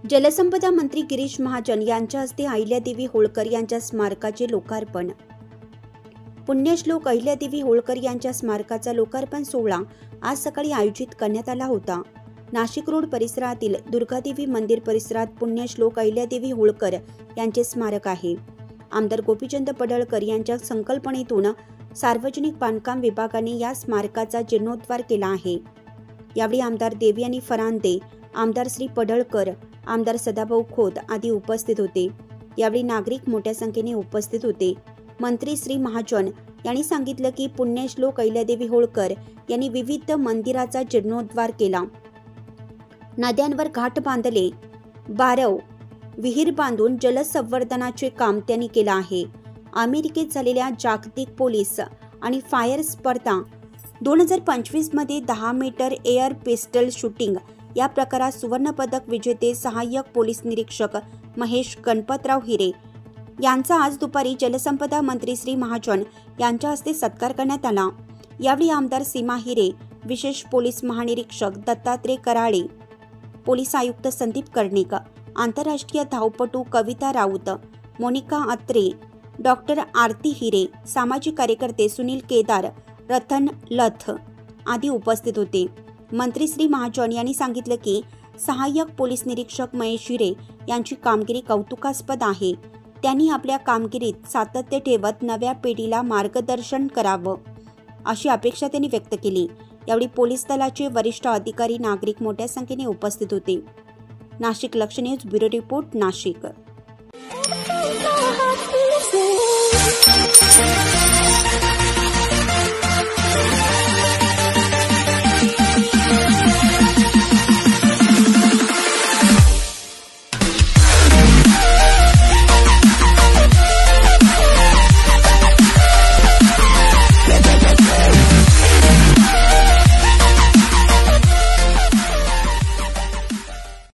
जलसंपदा मंत्री गिरीश महाजन यांच्या हस्ते अहिल्यादेवी होळकर यांच्या स्मारकाचे लोकार्पण। पुण्यश्लोक अहिल्यादेवी होळकर यांच्या स्मारकाचा लोकार्पण सोहळा आज सकाळी आयोजित करण्यात आला होता। नाशिक रोड परिसरातील दुर्गादेवी मंदिर परिसरात पुण्यश्लोक अहिल्यादेवी होळकर यांचे स्मारक आहे। आमदार गोपीचंद पडळकर यांच्या संकल्पनेतून सार्वजनिक बांधकाम विभागाने या स्मारकाचा जीर्णोद्धार केला आहे। यावेळी आमदार देवयानी फरांदे, आमदार श्री पडळकर, आमदार सदाभाऊ खोत आदी उपस्थित होते। यावेळी नागरिक मोठ्या संख्येने उपस्थित होते। मंत्री श्री महाजन यांनी सांगितलं की पुण्यश्लोक अहिल्यादेवी होळकर यांनी विविध मंदिराचा जीर्णोद्धार केला, नद्यांवर घाट बांधले, बारव विहीर बांधून जलसंवर्धनाचे काम त्यांनी केलं आहे। अमेरिकेत झालेल्या जागतिक पोलीस आणि फायर स्पर्धा 2025 मध्ये 10 मीटर एअर पिस्टल शूटिंग या प्रकारात सुवर्ण पदक विजेते सहाय्यक पोलीस निरीक्षक महेश गणपतराव हिरे यांचा आज दुपारी जलसंपदा मंत्री श्री महाजन यांच्या हस्ते सत्कार करण्यात आला। यावेळी आमदार सीमा हिरे, विशेष पोलीस महानिरीक्षक दत्तात्रय कराळे, पोलीस आयुक्त संदीप कर्णिक, आंतरराष्ट्रीय धावपटू कविता राऊत, मोनिका अत्रे, डॉक्टर आरती हिरे, सामाजिक कार्यकर्ते सुनील केदार, रतन लथ आदी उपस्थित होते। मंत्री श्री महाजन यांनी सांगितलं की सहाय्यक पोलीस निरीक्षक महेश हिरे यांची कामगिरी कौतुकास्पद आहे। त्यांनी आपल्या कामगिरीत सातत्य ठेवत नव्या पिढीला मार्गदर्शन करावं अशी अपेक्षा त्यांनी व्यक्त केली। यावेळी पोलीस दलाचे वरिष्ठ अधिकारी, नागरिक मोठ्या संख्येने उपस्थित होते। नाशिक लक्ष्य न्यूज ब्युरो रिपोर्ट, नाशिक।